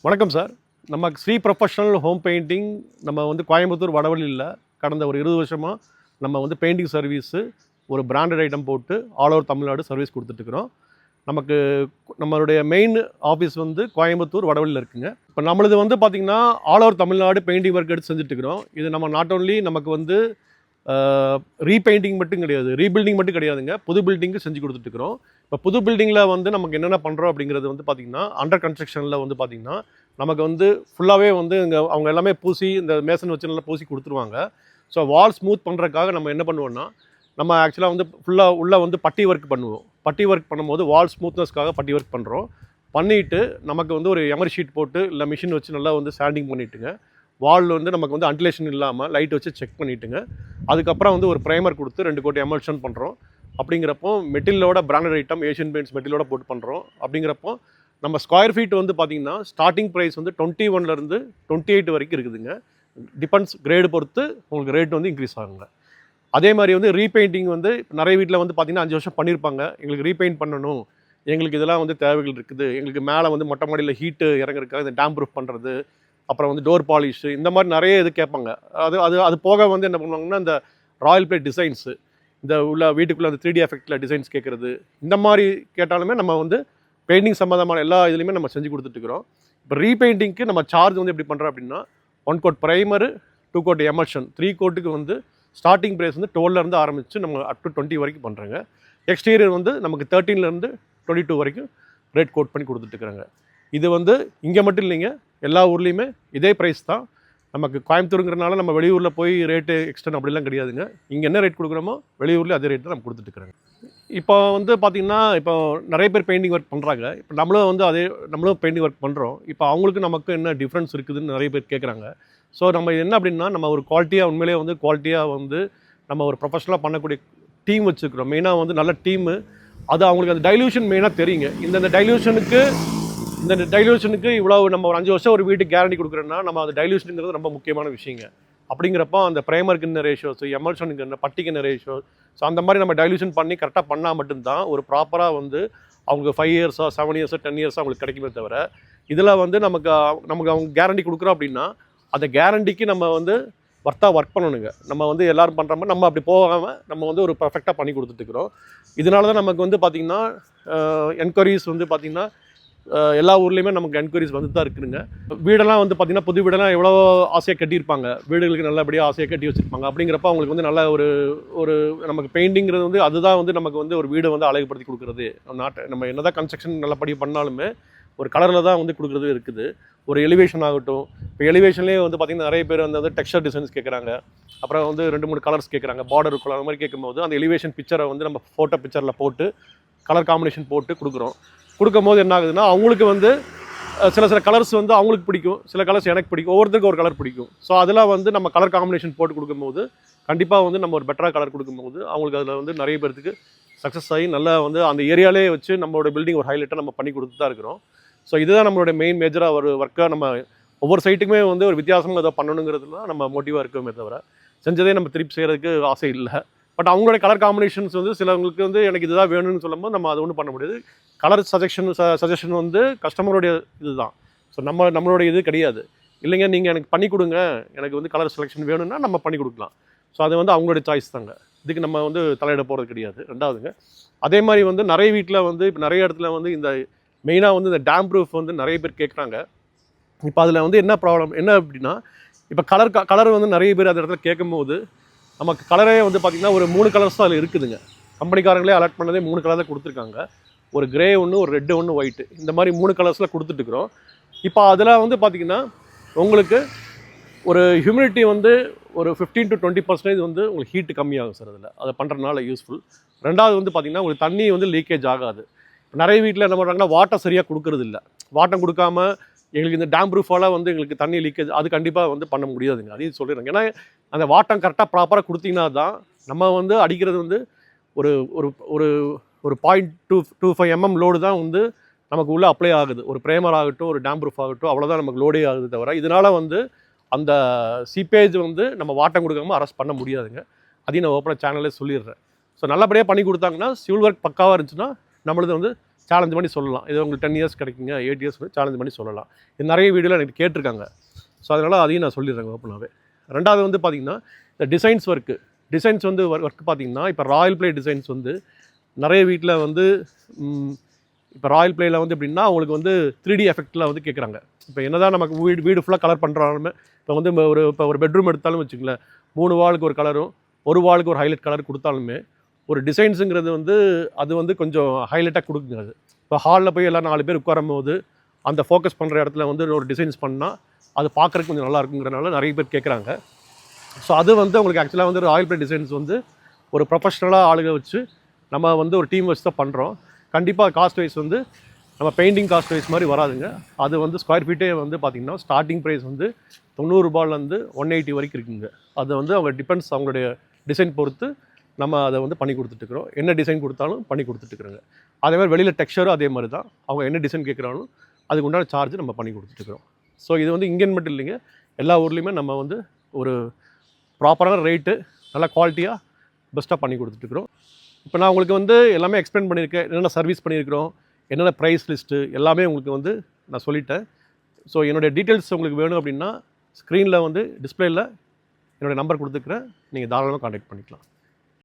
வணக்கம் சார். நம்ம Sri professional home painting நம்ம வந்து கோயம்புத்தூர் வடவள்ளியில் கடந்த ஒரு 20 வருஷமாக நம்ம வந்து பெயிண்டிங் சர்வீஸு ஒரு பிராண்டட் ஐட்டம் போட்டு ஆல் ஓவர் தமிழ்நாடு சர்வீஸ் கொடுத்துட்ருக்குறோம். நமக்கு நம்மளுடைய மெயின் ஆஃபீஸ் வந்து கோயம்புத்தூர் வடவள்ளியில் இருக்குங்க. இப்போ நம்மளது வந்து பார்த்திங்கன்னா all over Tamil Nadu painting work எடுத்து செஞ்சுட்ருக்குறோம். இது நம்ம நாட் ஓன்லி நமக்கு வந்து ரீபெயிண்டிங் மட்டும் கிடையாது, ரீபில்டிங் மட்டும் கிடையாதுங்க, புது பில்டிங்கு செஞ்சு கொடுத்துட்ருக்குறோம். இப்போ புது பில்டிங்கில் வந்து நமக்கு என்னென்ன பண்ணுறோம் அப்படிங்கிறது வந்து பார்த்திங்கன்னா அண்டர் கன்ஸ்ட்ரக்ஷனில் வந்து பார்த்திங்கன்னா நமக்கு வந்து ஃபுல்லாகவே வந்து இங்கே அவங்க எல்லாமே பூசி இந்த மேசன் வச்சு நல்லா பூசி கொடுத்துருவாங்க. ஸோ வால் ஸ்மூத் பண்ணுறதுக்காக நம்ம என்ன பண்ணுவோம்னா நம்ம ஆக்சுவலாக வந்து ஃபுல்லாக உள்ளே வந்து பட்டி ஒர்க் பண்ணுவோம். பட்டி ஒர்க் பண்ணும்போது வால் ஸ்மூத்னஸ்க்காக பட்டி ஒர்க் பண்ணுறோம். பண்ணிவிட்டு நமக்கு வந்து ஒரு எமரி ஷீட் போட்டு இல்லை மிஷின் வச்சு நல்லா வந்து சாண்டிங் பண்ணிவிட்டுங்க, வால் வந்து நமக்கு வந்து அன்டிலேஷன் இல்லாமல் லைட் வச்சு செக் பண்ணிவிட்டுங்க, அதுக்கப்புறம் வந்து ஒரு ப்ரைமர் கொடுத்து 2 கோட் எமல்ஷன் பண்ணுறோம். அப்படிங்கிறப்போ மெட்டீரியலோட பிராண்டட் ஐட்டம் ஏஷியன் பெயிண்ட்ஸ் மெட்டீரியலோட போட்டு பண்ணுறோம். அப்படிங்கிறப்போ நம்ம ஸ்கொயர் ஃபீட் வந்து பார்த்திங்கன்னா ஸ்டார்டிங் ப்ரைஸ் வந்து 21லேருந்து 28 வரைக்கும் இருக்குதுங்க. டிபெண்ட்ஸ் கிரேடு பொறுத்து உங்களுக்கு ரேட் வந்து இன்க்ரீஸ் ஆகுங்க. அதே மாதிரி வந்து ரீபெயிண்டிங் வந்து நிறைய வீட்டில் வந்து பார்த்திங்கன்னா 5 வருஷம் பண்ணியிருப்பாங்க. எங்களுக்கு ரீபெயிண்ட் பண்ணணும், எங்களுக்கு இதெல்லாம் வந்து தேவைகள் இருக்குது, எங்களுக்கு மேலே வந்து மொட்டை மாடியில் ஹீட்டு இறங்குறதுக்காக இந்த டேம் ப்ரூஃப் பண்ணுறது, அப்புறம் வந்து டோர் பாலிஷு, இந்த மாதிரி நிறைய இது கேட்பாங்க. அது அது அது போக வந்து என்ன பண்ணுவாங்கன்னா இந்த ராயல் பிளேட் டிசைன்ஸு, இந்த உள்ள வீட்டுக்குள்ளே அந்த 3D எஃபெக்டில் டிசைன்ஸ் கேட்குறது, இந்த மாதிரி கேட்டாலுமே நம்ம வந்து பெயிண்டிங் சம்மந்தமான எல்லா இதுலையுமே நம்ம செஞ்சு கொடுத்துட்ருக்குறோம். இப்போ ரீபெயிண்டிங்க்கு நம்ம சார்ஜ் வந்து எப்படி பண்ணுறோம் அப்படின்னா 1 கோட் ப்ரைமரு, 2 கோட் எமல்ஷன், 3 கோட்டுக்கு வந்து ஸ்டார்டிங் ப்ரைஸ் வந்து 12லேருந்து ஆரம்பித்து நம்ம அப் டு 20 வரைக்கும் பண்ணுறோங்க. எக்ஸ்டீரியர் வந்து நமக்கு 13லேருந்து 22 வரைக்கும் ரேட் கோட் பண்ணி கொடுத்துட்ருக்குறாங்க. இது வந்து இங்கே மட்டும் இல்லைங்க, எல்லா ஊர்லேயுமே இதே ப்ரைஸ் தான். நமக்கு கோயம்புத்தூருங்கிறனால நம்ம வெளியூரில் போய் ரேட்டு எக்ஸ்டன் அப்படிலாம் கிடையாதுங்க. இங்கே என்ன ரேட் கொடுக்குறோமோ வெளியூரில் அதே ரேட் தான் நம்ம கொடுத்துட்ருக்குறாங்க. இப்போ வந்து பார்த்திங்கன்னா இப்போ நிறைய பேர் பெயிண்டிங் ஒர்க் பண்ணுறாங்க. இப்போ நம்மளும் பெயிண்டிங் ஒர்க் பண்ணுறோம். இப்போ அவங்களுக்கு நமக்கு என்ன டிஃப்ரென்ஸ் இருக்குதுன்னு நிறைய பேர் கேட்குறாங்க. ஸோ நம்ம என்ன அப்படின்னா நம்ம ஒரு குவாலிட்டியாக உண்மையிலேயே வந்து குவாலிட்டியாக வந்து நம்ம ஒரு ப்ரொஃபஷனலாக பண்ணக்கூடிய டீம் வச்சுருக்கிறோம். மெயினாக வந்து நல்ல டீமு. அது அவங்களுக்கு அந்த டைல்யூஷன் மெயினாக தெரியுங்க. இந்த டைல்யூஷனுக்கு இவ்வளோ நம்ம ஒரு 5 வருஷம் ஒரு வீட்டுக்கு கேரண்டி கொடுக்குறோன்னா நம்ம அந்த டைல்யூஷனுங்கிறது ரொம்ப முக்கியமான விஷயங்க. அப்படிங்கிறப்போ அந்த ப்ரைமருக்கு என்ன ரேஷியோஸ், எமல்ஷனுக்கு என்ன, பட்டிக்கு என்ன ரேஷியோஸ், ஸோ அந்த மாதிரி நம்ம டைல்யூஷன் பண்ணி கரெக்டாக பண்ணால் மட்டும்தான் ஒரு ப்ராப்பராக வந்து அவங்க 5 இயர்ஸோ 7 இயர்ஸோ 10 இயர்ஸோ அவங்களுக்கு கிடைக்குமே தவிர, இதில் வந்து நமக்கு அவங்க கேரண்டி கொடுக்குறோம் அப்படின்னா அந்த கேரண்டிக்கு நம்ம வந்து ஒர்த்தாக ஒர்க் பண்ணணுங்க. நம்ம வந்து எல்லோரும் பண்ணுற மாதிரி நம்ம அப்படி போகாமல் நம்ம வந்து ஒரு பர்ஃபெக்டாக பண்ணி கொடுத்துட்டுருக்குறோம். இதனால தான் நமக்கு வந்து பார்த்திங்கன்னா என்கொயரிஸ் வந்து பார்த்திங்கன்னா எல்லா ஊர்லேயுமே நமக்கு என்கொயரிஸ் வந்து தான் இருக்குதுங்க. வீடெல்லாம் வந்து பார்த்திங்கன்னா புது வீடெல்லாம் எவ்வளோ ஆசையாக கட்டியிருப்பாங்க, வீடுகளுக்கு நல்லபடியாக ஆசையாக கட்டி வச்சுருப்பாங்க. அப்படிங்கிறப்ப அவங்களுக்கு வந்து நல்ல ஒரு நமக்கு பெயிண்டிங்கிறது வந்து அதுதான் வந்து நமக்கு வந்து ஒரு வீடை வந்து அழகுபடுத்தி கொடுக்குறது. நம்ம என்ன தான் கன்ஸ்ட்ரக்ஷன் நல்லபடி பண்ணாலுமே ஒரு கலரில் தான் வந்து கொடுக்குறது இருக்குது. ஒரு எலிவேஷன் ஆகட்டும், இப்போ எலிவேஷன்லேயே வந்து பார்த்திங்கன்னா நிறைய பேர் வந்து டெக்ஸ்சர் டிசைன்ஸ் கேட்குறாங்க, அப்புறம் வந்து 2-3 கலர்ஸ் கேட்குறாங்க, பார்டர் இருக்கும், அந்த மாதிரி கேட்கும்போது அந்த எலிவேஷன் பிக்சரை வந்து நம்ம ஃபோட்டோ பிக்சரில் போட்டு கலர் காம்பினேஷன் போட்டு கொடுக்கும்போது என்ன ஆகுதுன்னா அவங்களுக்கு வந்து சில கலர்ஸ் வந்து அவங்களுக்கு பிடிக்கும், சில கலர்ஸ் எனக்கு பிடிக்கும், ஒவ்வொருத்தருக்கும் ஒரு கலர் பிடிக்கும். ஸோ அதெல்லாம் வந்து நம்ம கலர் காம்பினேஷன் போட்டு கொடுக்கும்போது கண்டிப்பாக வந்து நம்ம ஒரு பெட்டராக கலர் கொடுக்கும்போது அவங்களுக்கு அதில் வந்து நிறைய பேருக்கு சக்ஸஸ் ஆகி நல்லா வந்து அந்த ஏரியாலே வச்சு நம்மளோட பில்டிங் ஒரு ஹைலைட்டாக நம்ம பண்ணி கொடுத்து தான் இருக்கிறோம். ஸோ இதுதான் நம்மளோட மெயின் மேஜராக ஒரு ஒர்க்காக நம்ம ஒவ்வொரு சைட்டுக்குமே வந்து ஒரு வித்தியாசமாக ஏதோ பண்ணணுங்கிறதுனா நம்ம மோட்டிவாக இருக்கோமே தவிர செஞ்சதே நம்ம திருப்பி செய்கிறதுக்கு ஆசை இல்லை. பட் அவங்களோட கலர் காம்பினேஷன்ஸ் வந்து சிலவங்களுக்கு வந்து எனக்கு இதுதான் வேணும்னு சொல்லும்போது நம்ம அதை ஒன்றும் பண்ண முடியாது. கலர் சஜஷன் வந்து கஸ்டமருடைய இதுதான். ஸோ நம்மளோட இது கிடையாது. இல்லைங்க நீங்கள் எனக்கு பண்ணி கொடுங்க, எனக்கு வந்து கலர் செலெக்ஷன் வேணும்னா நம்ம பண்ணி கொடுக்கலாம். ஸோ அது வந்து அவங்களுடைய சாய்ஸ் தாங்க. இதுக்கு நம்ம வந்து தலையிட போகிறது கிடையாது. ரெண்டாவதுங்க, அதே மாதிரி வந்து நிறைய வீட்டில் வந்து இப்போ நிறைய இடத்துல வந்து இந்த மெயினாக வந்து இந்த டேம் ப்ரூஃப் வந்து நிறைய பேர் கேட்குறாங்க. இப்போ அதில் வந்து என்ன ப்ராப்ளம் என்ன அப்படின்னா, இப்போ கலர் வந்து நிறைய பேர் அந்த இடத்துல கேட்கும்போது நமக்கு கலரே வந்து பார்த்திங்கன்னா ஒரு 3 கலர்ஸ் தான் அதில் இருக்குதுங்க. கம்பெனிக்காரங்களே அலர்ட் பண்ணதே 3 கலர் தான் கொடுத்துருக்காங்க. ஒரு கிரே ஒன்று, ஒரு ரெட்டு ஒன்று, ஒயிட்டு, இந்த மாதிரி 3 கலர்ஸில் கொடுத்துட்டுருக்குறோம். இப்போ அதில் வந்து பார்த்திங்கன்னா உங்களுக்கு ஒரு ஹியூமிடிட்டி வந்து ஒரு 15 to 20% வந்து உங்களுக்கு ஹீட்டு கம்மியாகும் சார். அதை பண்ணுறதுனால யூஸ்ஃபுல். ரெண்டாவது வந்து பார்த்திங்கன்னா உங்களுக்கு தண்ணி வந்து லீக்கேஜ் ஆகாது. நிறைய வீட்டில் என்ன பண்ணுறாங்கன்னா வாட்டர் சரியாக கொடுக்குறது இல்லை. வாட்டர் கொடுக்காம எங்களுக்கு இந்த டேம் ப்ரூஃபால் வந்து எங்களுக்கு தண்ணி லீக்கேஜ் அது கண்டிப்பாக வந்து பண்ண முடியாதுங்க. அதையும் சொல்லிடுறேங்க. ஏன்னா அந்த வாட்டர் கரெக்டாக ப்ராப்பராக கொடுத்தீங்கன்னா தான் நம்ம வந்து அடிக்கிறது வந்து ஒரு ஒரு ஒரு 0.25 mm லோடு தான் வந்து நமக்கு உள்ளே அப்ளை ஆகுது. ஒரு ப்ரைமர் ஆகட்டும், ஒரு டேம் ப்ரூஃப் ஆகட்டும், அவ்வளோதான் நமக்கு லோடே ஆகுது தவிர இதனால் வந்து அந்த சீப்பேஜ் வந்து நம்ம வாட்டர் கொடுக்காமல் அரெஸ்ட் பண்ண முடியாதுங்க. அதையும் நான் ஓப்பனாக சேனலே சொல்லிடுறேன். ஸோ நல்லபடியாக பண்ணி கொடுத்தாங்கன்னா சிவில் ஒர்க் பக்காவாக இருந்துச்சுன்னா நம்மளது வந்து சேலஞ்ச் பண்ணி சொல்லலாம். இது உங்களுக்கு 10 இயர்ஸ் கிடைக்குங்க, 8 இயர்ஸ் சேலஞ்ச் பண்ணி சொல்லலாம். இது நிறைய வீடியோவில் எனக்கு கேட்டிருக்காங்க. ஸோ அதனால் அதையும் நான் சொல்லிடுறேங்க ஓப்பனாகவே. ரெண்டாவது வந்து பார்த்திங்கன்னா இந்த டிசைன்ஸ் டிசைன்ஸ் வந்து ஒர்க் பார்த்திங்கன்னா இப்போ ராயல் ப்ளே டிசைன்ஸ் வந்து நிறைய வீட்டில் வந்து இப்போ ராயல் ப்ளேயில் வந்து எப்படின்னா அவங்களுக்கு வந்து 3D எஃபெக்டில் வந்து கேட்குறாங்க. இப்போ என்ன தான் நமக்கு வீடு ஃபுல்லாக கலர் பண்ணுறாலுமே இப்போ வந்து ஒரு பெட்ரூம் எடுத்தாலும் வச்சுங்களேன், 3 வாலுக்கு ஒரு கலரும் ஒரு வாலுக்கு ஒரு ஹைலைட் கலர் கொடுத்தாலுமே ஒரு டிசைன்ஸுங்கிறது வந்து அது வந்து கொஞ்சம் ஹைலைட்டாக கொடுக்குங்க. அது இப்போ ஹாலில் போய் எல்லாம் 4 பேர் உட்காரும் போது அந்த ஃபோக்கஸ் பண்ணுற இடத்துல வந்து ஒரு டிசைன்ஸ் பண்ணால் அது பார்க்குறதுக்கு கொஞ்சம் நல்லா இருக்குங்கிறனால நிறைய பேர் கேட்குறாங்க. ஸோ அது வந்து உங்களுக்கு ஆக்சுவலாக வந்து ராயல் ப்ளே டிசைன்ஸ் வந்து ஒரு ப்ரொஃபஷ்னலாக ஆளுங்க வச்சு நம்ம வந்து ஒரு டீம் வச்சு தான் பண்ணுறோம். கண்டிப்பாக காஸ்ட் வைஸ் வந்து நம்ம பெயிண்டிங் காஸ்ட் வைஸ் மாதிரி வராதுங்க. அது வந்து ஸ்கொயர் ஃபீட்டே வந்து பார்த்திங்கன்னா ஸ்டார்டிங் ப்ரைஸ் வந்து 90 ரூபாயிலேருந்து 180 வரைக்கும் இருக்குங்க. அது வந்து அவங்க டிபெண்ட்ஸ் அவங்களுடைய டிசைன் பொறுத்து நம்ம அதை வந்து பண்ணி கொடுத்துட்ருக்குறோம். என்ன டிசைன் கொடுத்தாலும் பண்ணி கொடுத்துட்ருக்குறோங்க. அதே மாதிரி வெளியில் டெக்ஸ்சரும் அதே மாதிரி தான். அவங்க என்ன டிசைன் கேட்குறாலும் அதுக்கு உண்டான சார்ஜ் நம்ம பண்ணி கொடுத்துட்ருக்குறோம். ஸோ இது வந்து இங்கேன்னு மட்டும் இல்லைங்க, எல்லா ஊர்லேயுமே நம்ம வந்து ஒரு ப்ராப்பரான ரேட்டு நல்லா குவாலிட்டியாக பெஸ்ட்டாக பண்ணி கொடுத்துட்ருக்குறோம். இப்போ நான் உங்களுக்கு வந்து எல்லாமே எக்ஸ்பிளைன் பண்ணியிருக்கேன். என்னென்ன சர்வீஸ் பண்ணியிருக்கிறோம், என்னென்ன ப்ரைஸ் லிஸ்ட்டு எல்லாமே உங்களுக்கு வந்து நான் சொல்லிட்டேன். ஸோ என்னுடைய டீட்டெயில்ஸ் உங்களுக்கு வேணும் அப்படின்னா ஸ்க்ரீனில் வந்து டிஸ்பிளேயில் என்னுடைய நம்பர் கொடுத்துருக்குறேன். நீங்கள் தாராளமாக கான்டாக்ட் பண்ணிக்கலாம்.